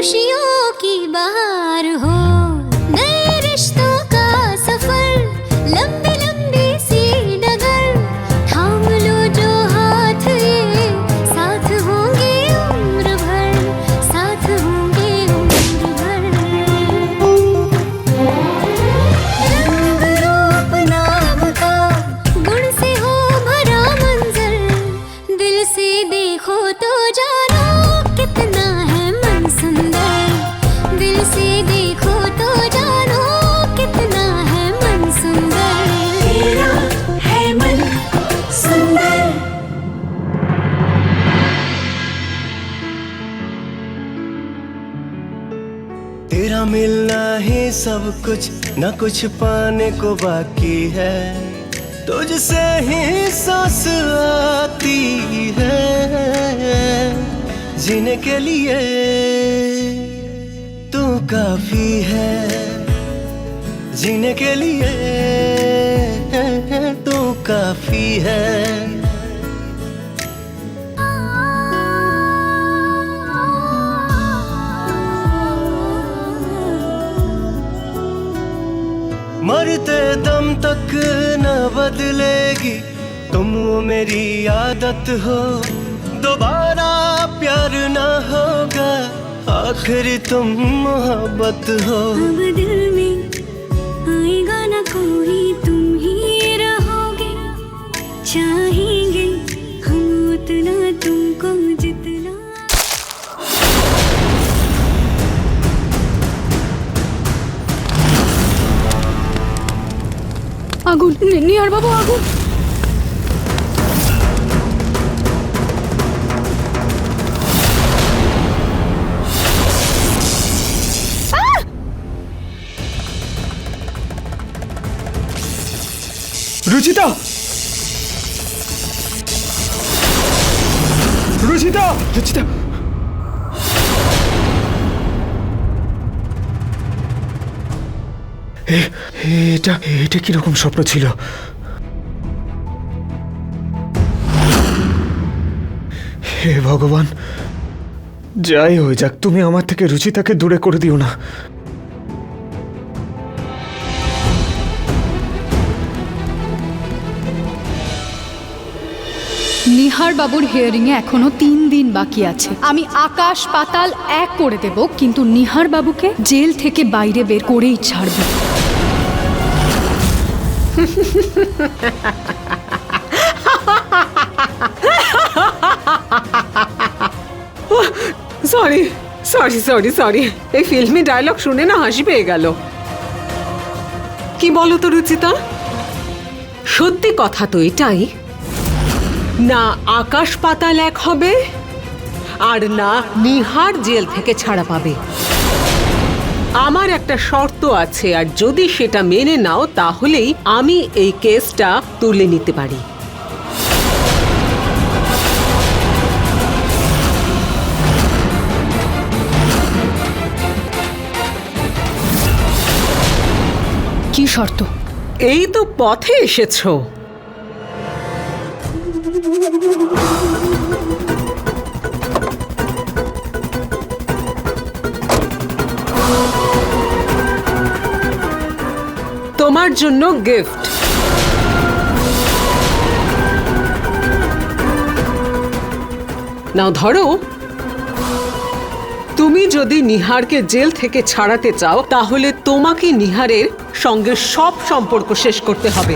खुशियों की बहार हो, नए रिश्तों का सफर, लंबी लंबी सी डगर, थाम लो जो हाथ ये, साथ होंगे उम्र भर, साथ होंगे उम्र भर। रंग रूप नाम का गुण से हो भरा मंजर, दिल से देखो तो जानो कितना है मन सुंदर, दिल से देखो तो जानो कितना है मन सुंदर, तेरा है मन सुंदर। तेरा मिलना ही सब कुछ, न कुछ पाने को बाकी है, तुझसे ही सांस आती है, जीने के लिए तू काफी है, जीने के लिए तू काफी है। मरते दम तक न बदलेगी तुम, वो मेरी आदत हो, दोबारा प्यार न होगा, आखिर तुम मोहब्बत हो। अब दिल में आएगा ना कोई, तुम ही रहोगे, चाहेंगे हम उतना तुमको जितना। আগুন, নিহার বাবু, আগুন! রুচিতা! রুচিতা! রুচিতা! এটা এটা কিরকম স্বপ্ন ছিল? হে ভগবান, যাই হয়ে যাক, তুমি আমার থেকে রুচিতাকে দূরে করে দিও না। নিহার বাবুর হিয়ারিং এ এখনো 3 দিন বাকি আছে। আমি আকাশ পাতাল এক করে দেব, কিন্তু নিহার বাবুকে জেল থেকে বাইরে বের করেই ছাড়ব। সরি সরি সরি সরি, এই ফিল্মি ডায়লগ শুনে না হাসি পেয়ে গেল। কি বলো তো রুচিতা, সত্যি কথা তো এটাই, না আকাশ পাতাল এক হবে, আর না নিহার জেল থেকে ছাড়া পাবে। আমার একটা শর্ত আছে, আর যদি সেটা মেনে নাও তাহলেই আমি এই কেসটা তুলে নিতে পারি। কি শর্ত? এই তো পথে এসেছো। তোমার জন্য গিফট। নাও ধরো, তুমি যদি নিহারকে জেল থেকে ছাড়াতে চাও তাহলে তোমাকে নিহারের সঙ্গে সব সম্পর্ক শেষ করতে হবে।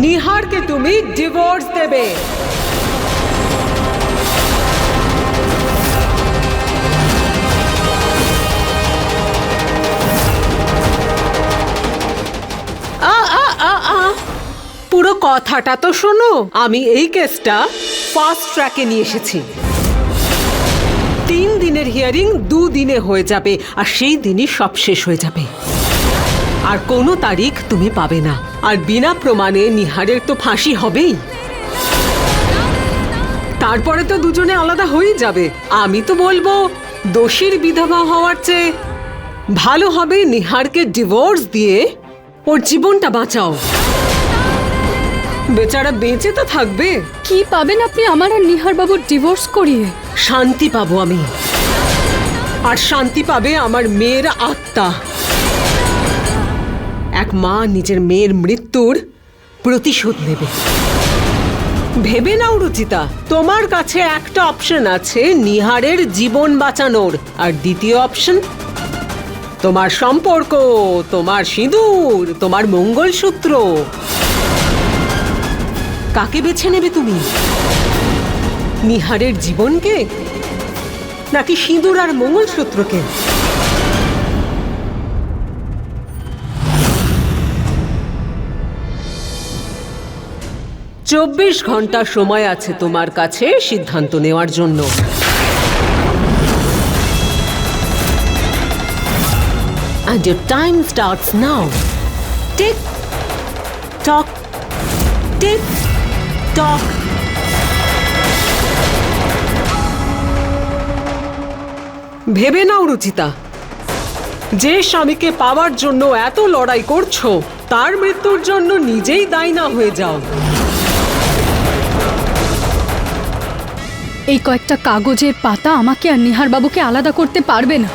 নিহারকে তুমি ডিভোর্স দেবে। পুরো কথাটা তো শোনো, আমি এই কেসটা ফাস্ট ট্র্যাকে নিয়ে এসেছি। 3 দিনের হিয়ারিং 2 দিনে হয়ে যাবে, আর সেই দিনই সব শেষ হয়ে যাবে, আর কোনো তারিখ তুমি পাবে না। আর বিনা প্রমাণে নিহারের তো ফাঁসি হবেই, তারপরে তো দুজনে আলাদা হয়ে যাবে। আমি তো বলবো দোষীর বিধবা হওয়ার চেয়ে ভালো হবে নিহারকে ডিভোর্স দিয়ে ওর জীবনটা বাঁচাও। বেচারা বেঁচে তো থাকবে। কি পাবেন আপনি আমার আর নিহার বাবুর ডিভোর্স করিয়ে? শান্তি পাবো আমি, আর শান্তি পাবে আমার মেয়ের আত্মা। এক মা নিজের মেয়ের মৃত্যুর প্রতিশোধ নেবে। ভেবে নাও রুচিতা, তোমার কাছে একটা অপশন আছে নিহারের জীবন বাঁচানোর, আর দ্বিতীয় অপশন তোমার সম্পর্ক, তোমার সিঁদুর, তোমার মঙ্গলসূত্র। কাকে বেছে নেবে তুমি? নিহারের জীবনকে নাকি সিঁদুর আর মঙ্গলসূত্রকে? 24 ঘন্টা সময় আছে তোমার কাছে সিদ্ধান্ত নেওয়ার জন্য। And your time starts now. Tick tock, tick tock. ভেবে নাও রুচিতা, যে স্বামীকে পাওয়ার জন্য এত লড়াই করছো, তার মৃত্যুর জন্য নিজেই দায়ী না হয়ে যাও। এই কয়েকটা কাগজের পাতা আমাকে আর নিহার বাবুকে আলাদা করতে পারবে না।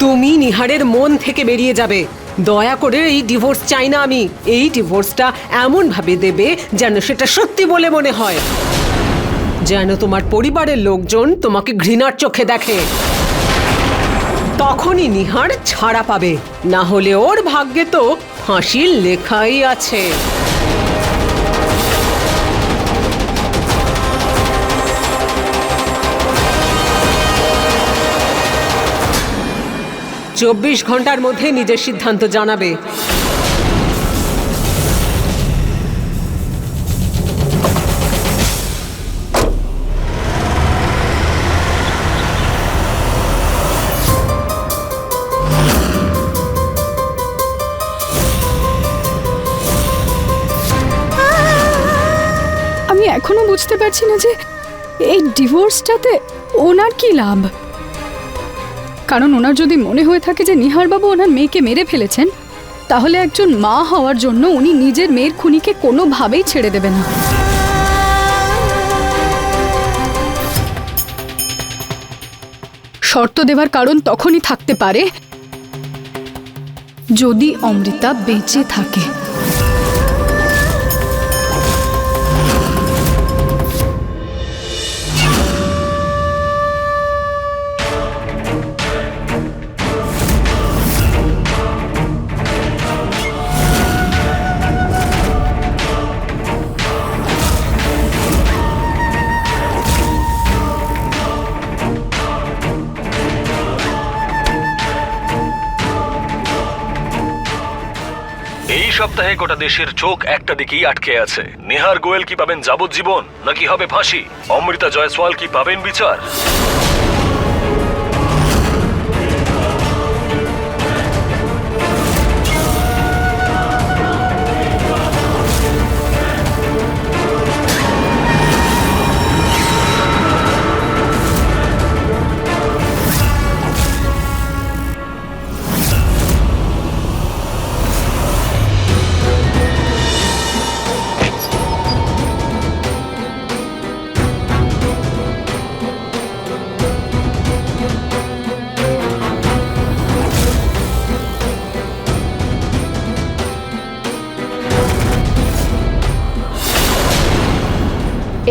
তুমি নিহারের মন থেকে বেরিয়ে যাবে। দয়া করে এই ডিভোর্স চাই না আমি। এই ডিভোর্সটা এমন ভাবে দেবে যেন সেটা সত্যি বলে মনে হয়, যেন তোমার পরিবারের লোকজন তোমাকে ঘৃণার চোখে দেখে। তখনই নিহার ছাড়া পাবে, না হলে ওর ভাগ্যে তো ফাঁসির লেখাই আছে। চব্বিশ ঘন্টার মধ্যে নিজের সিদ্ধান্ত জানাবে। আমি এখনো বুঝতে পারছি না যে এই ডিভোর্সটাতে ওনার কি লাভ। কারণ ওনার যদি মনে হয়ে থাকে যে নিহার বাবু ওনার মেয়েকে মেরে ফেলেছেন, তাহলে একজন মা হওয়ার জন্য উনি নিজের মেয়ের খুনিকে কোনোভাবেই ছেড়ে দেবে না। শর্ত দেওয়ার কারণ তখনই থাকতে পারে যদি অমৃতা বেঁচে থাকে। এই সপ্তাহে গোটা দেশের চোখ একটা দিকেই আটকে আছে। নিহার গোয়েল কি পাবেন যাবজ্জীবন, নাকি হবে ফাঁসি? অমৃতা জয়সওয়াল কি পাবেন বিচার?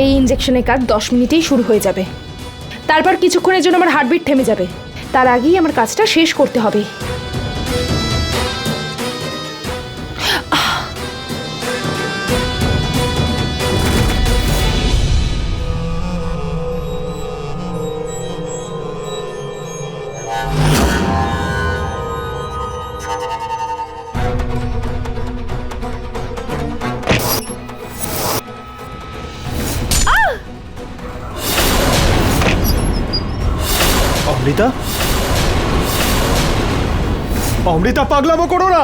এই ইনজেকশনের কাজ 10 মিনিটেই শুরু হয়ে যাবে। তারপর কিছুক্ষণের জন্য আমার হার্টবিট থেমে যাবে। তার আগেই আমার কাজটা শেষ করতে হবে। অমৃতা, অমৃতা পাগলামো করো না।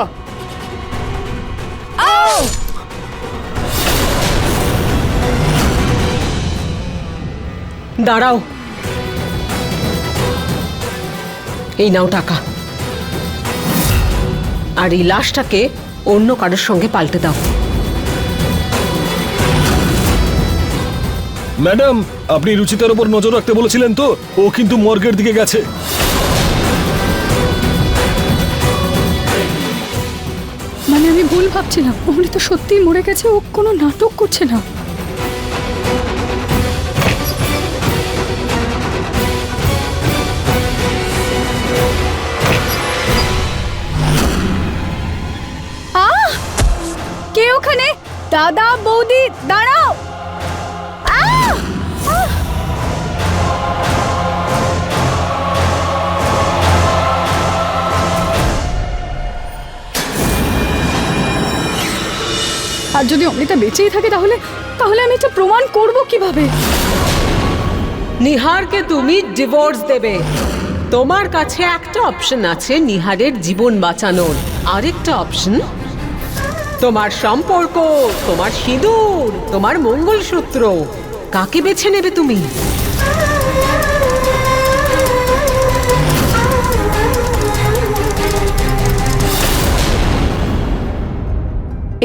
দাঁড়াও, এই নাও টাকা। আর এই লাশটাকে অন্য কারোর সঙ্গে পাল্টে দাও। ম্যাডাম, আপনি রুচিতার উপর নজর রাখতে বলেছিলেন তো? ও কিন্তু মর্গের দিকে গেছে। মানে আমি ভুল ভাবছিলাম, অমৃতা সত্যিই মরে গেছে, ও কোনো নাটক করছে না। কে ওখানে? দাদা, বৌদি, দাঁড়াও। আর যদি অমৃতা বেঁচেই থাকে তাহলে তাহলে আমি এটা প্রমাণ করব কিভাবে? নিহারকে তুমি ডিভোর্স দেবে। তোমার কাছে একটা অপশন আছে নিহারের জীবন বাঁচানোর, আরেকটা অপশন তোমার সম্পর্ক, তোমার সিঁদুর, তোমার মঙ্গলসূত্র। কাকে বেছে নেবে তুমি?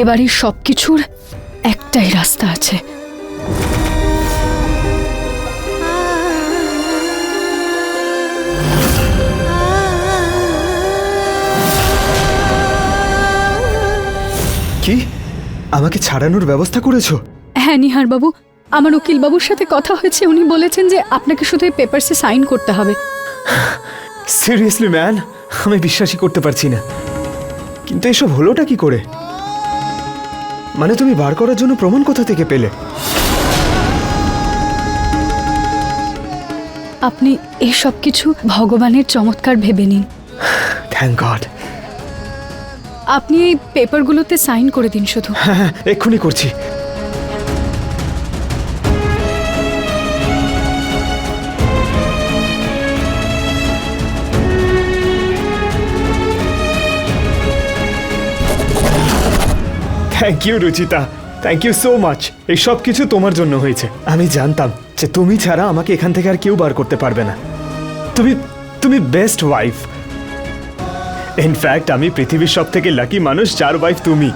এবারে সবকিছুর একটাই রাস্তা আছে। কি? আমাকে ছাড়ানোর ব্যবস্থা করেছো? হ্যাঁ নিহার বাবু, আমার উকিল বাবুর সাথে কথা হয়েছে, উনি বলেছেন যে আপনাকে শুধু এই পেপারসে সাইন করতে হবে। সিরিয়াসলি ম্যান, আমি বিশ্বাসই করতে পারছি না। কিন্তু এসব হলোটা কি করে? মানে তুমি বার করার জন্য প্রমাণ কোথা থেকে পেলে? আপনি এই সব কিছু ভগবানের চমৎকার ভেবে নিন। Thank god. আপনি এই পেপারগুলোতে সাইন করে দিন শুধু। হ্যাঁ হ্যাঁ, এক্ষুনি করছি। Thank you Ruchita, thank you so much. এই সব কিছু তোমার জন্য হয়েছে। আমি জানতাম যে তুমি ছাড়া আমাকে এখান থেকে আর কেউ বার করতে পারবে না। তুমি তুমি বেস্ট ওয়াইফ। ইনফ্যাক্ট আমি পৃথিবীর সব থেকে লাকি মানুষ যার ওয়াইফ তুমি।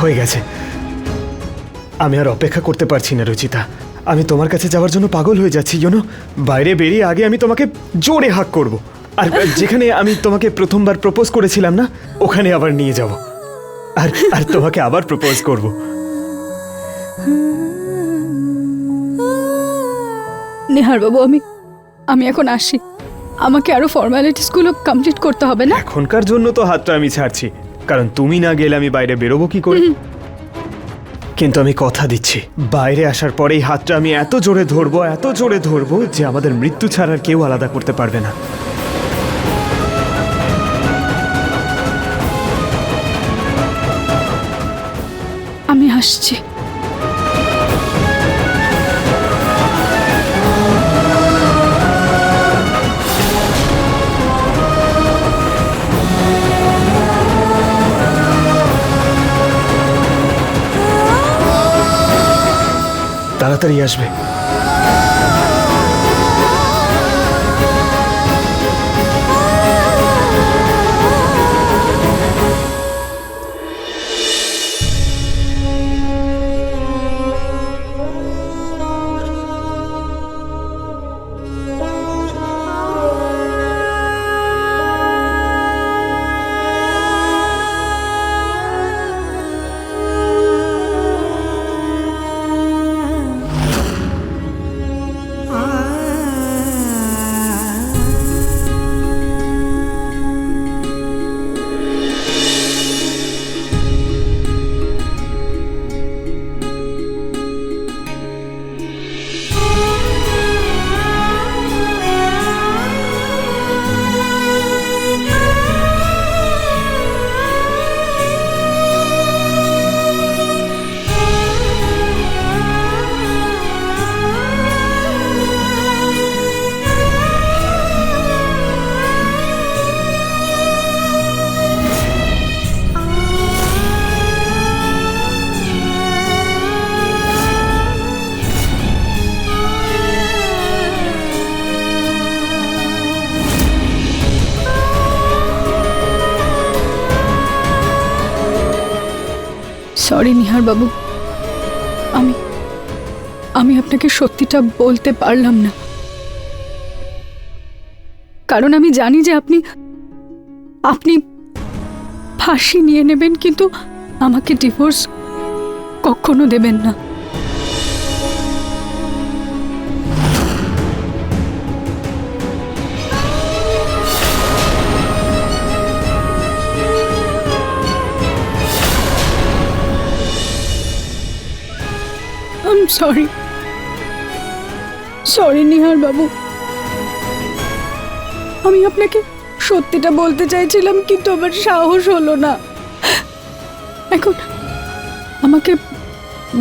হয়ে গেছে। আমি আর অপেক্ষা করতে পারছি না রুচিতা। আমি তোমার কাছে যাওয়ার জন্য পাগল হয়ে যাচ্ছি। ইউনো, বাইরে বেরিয়ে আগে আমি তোমাকে জোরে হাক করব, আর যেখানে আমি তোমাকে প্রথমবার প্রপোজ করেছিলাম না, ওখানে আবার নিয়ে যাব, আর আর তোমাকে আবার প্রপোজ করব। নিহার বাবু, আমি এখন আসি। আমাকে আরো ফর্মালিটিসগুলো কমপ্লিট করতে হবে না? এখনকার জন্য তো হাতটা আমি ছাড়ছি, কারণ তুমি না গেলে আমি বাইরে বেরোবো কি করে? কিন্তু আমি কথা দিচ্ছি, বাইরে আসার পরেই হাতটা আমি এত জোরে ধরবো, এত জোরে ধরবো যে আমাদের মৃত্যু ছাড়ার কেউ আলাদা করতে পারবে না। আমি আসছি। তাড়াতাড়ি আসবে। সরি নিহার বাবু, আমি আমি আপনাকে সত্যিটা বলতে পারলাম না, কারণ আমি জানি যে আপনি আপনি ফাঁসি নিয়ে নেবেন, কিন্তু আমাকে ডিভোর্স কখনো দেবেন না। সরি সরি নিহার বাবু, আমি আপনাকে সত্যিটা বলতে চাইছিলাম কিন্তু আমার সাহস হলো না। এখন আমাকে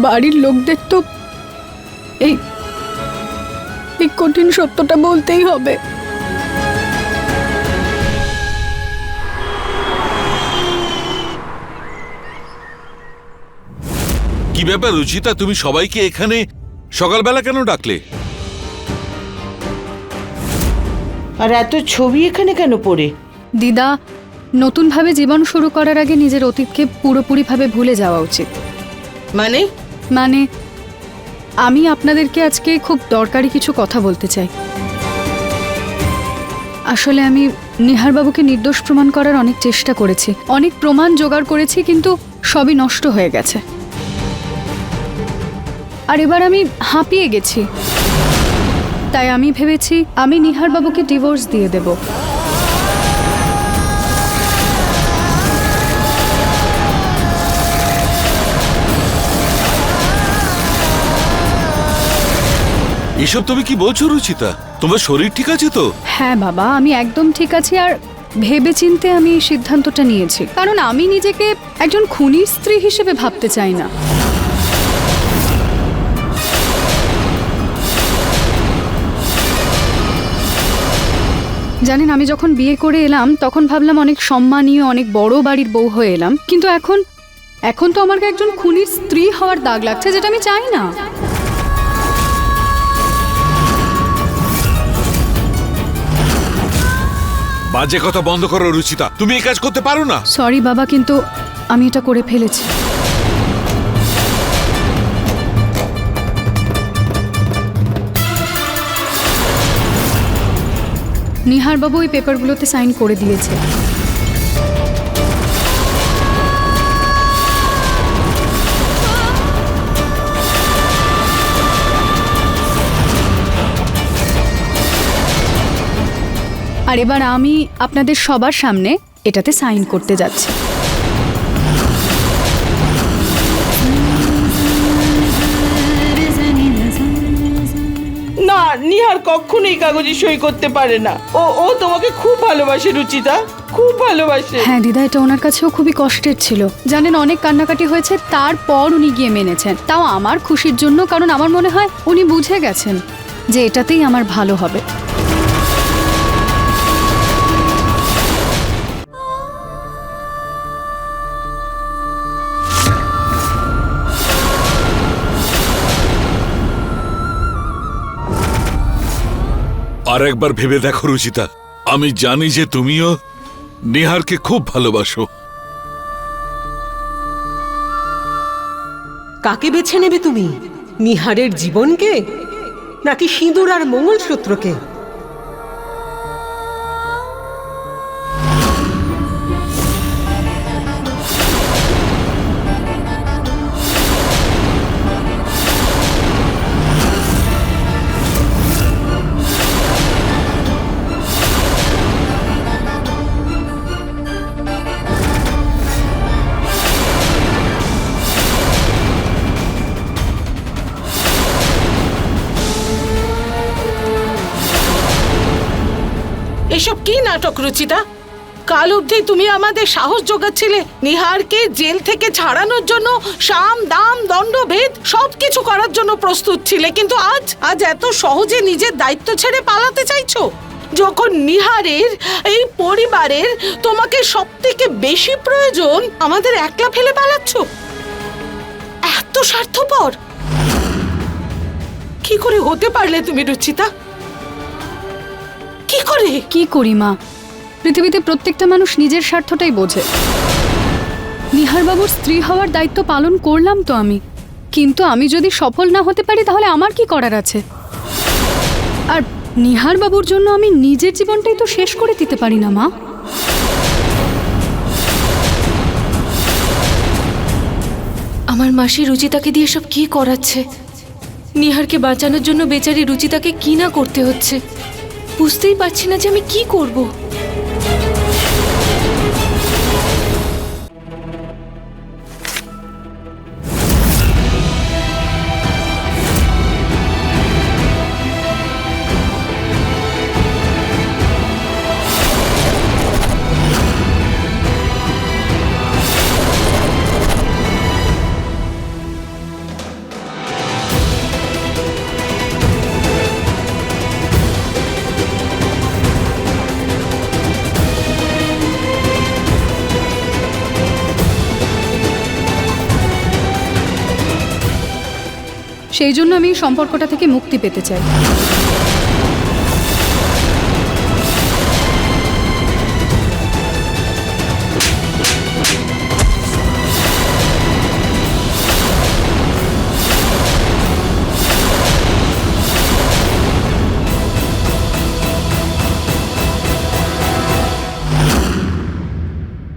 বাড়ির লোকদের তো এই কঠিন সত্যটা বলতেই হবে। কি ব্যাপার রুচিতা, তুমি সবাইকে এখানে সকালবেলা কেন ডাকলে? আর এত ছবি এখানে কেন পড়ে? দিদা, নতুনভাবে জীবন শুরু করার আগে নিজের অতীতকে পুরোপুরিভাবে ভুলে যাওয়া উচিত। মানে? মানে আমি আপনাদেরকে আজকে খুব দরকারি কিছু কথা বলতে চাই। আসলে আমি নিহারবাবুকে নির্দোষ প্রমাণ করার অনেক চেষ্টা করেছি, অনেক প্রমাণ জোগাড় করেছি, কিন্তু সবই নষ্ট হয়ে গেছে। আর এবার আমি হাঁপিয়ে গেছি, তাই আমি ভেবেছি আমি নিহারবাবুকে ডিভোর্স দিয়ে দেব। এসব তুমি কি বলছো রুচিতা? তোমার শরীর ঠিক আছে তো? হ্যাঁ বাবা, আমি একদম ঠিক আছি, আর ভেবেচিন্তে আমি এই সিদ্ধান্তটা নিয়েছি, কারণ আমি নিজেকে একজন খুনির স্ত্রী হিসেবে ভাবতে চাই না। জানেন, আমি যখন বিয়ে করে এলাম তখন ভাবলাম অনেক সম্মানীয়, অনেক বড় বাড়ির বউ হয়ে এলাম, কিন্তু এখন তো আমাকে একজন খুনির স্ত্রী হওয়ার দাগ লাগছে, যেটা আমি চাই না। বাজে কথা বন্ধ করো রুচিতা, তুমি এই কাজ করতে পারো না। সরি বাবা, কিন্তু আমি এটা করে ফেলেছি। নিহারবাবু ওই পেপারগুলোতে সাইন করে দিয়েছে। আর এবার আমি আপনাদের সবার সামনে এটাতে সাইন করতে যাচ্ছি। না, নিহার কখনো এই কাগজে সই করতে পারে না। ও তোমাকে খুব ভালোবাসে রুচিতা, খুব ভালোবাসে। হ্যাঁ দিদা, এটা ওনার কাছেও খুবই কষ্টের ছিল। জানেন, অনেক কান্নাকাটি হয়েছে, তারপর উনি গিয়ে মেনেছেন। তাও আমার খুশির জন্য, কারণ আমার মনে হয় উনি বুঝে গেছেন যে এটাতেই আমার ভালো হবে। আর একবার ভেবে দেখো রুচিতা, আমি জানি যে তুমিও নিহারকে খুব ভালোবাসো। কাকে বেছে নেবে তুমি? নিহারের জীবনকে নাকি সিঁদুর আর মঙ্গলসূত্রকে? এসব কি নাটক রুচিতা? কাল অবধি তুমি আমাদের সাহস জোগাচ্ছিলে নিহারকে জেল থেকে ছাড়ানোর জন্য, সাম দাম দণ্ড ভেদ সবকিছু করার জন্য প্রস্তুত ছিলে, কিন্তু আজ এত সহজে নিজের দায়িত্ব ছেড়ে পালাতে চাইছো, যখন নিহারের এই পরিবারের তোমাকে সবথেকে বেশি প্রয়োজন, আমাদের একলা ফেলে পালাচ্ছ। এত স্বার্থপর কি করে হতে পারলে তুমি রুচিতা? কি করে? কি করি মা, পৃথিবীতে প্রত্যেকটা মানুষ নিজের স্বার্থটাই বোঝে। নিহারবাবুর স্ত্রী হওয়ার দায়িত্ব পালন করলাম তো আমি, কিন্তু আমি যদি সফল না হতে পারি তাহলে আমার কি করার আছে? আর নিহারবাবুর জন্য আমি নিজের জীবনটাই তো শেষ করে দিতে পারি না মা। আমার মাসি রুচিতাকে দিয়ে সব কি করাচ্ছে? নিহারকে বাঁচানোর জন্য বেচারি রুচিতাকে কি না করতে হচ্ছে, বুঝতেই পারছি না যে আমি কি করব। সেই জন্য আমি এই সম্পর্কটা থেকে মুক্তি পেতে চাই।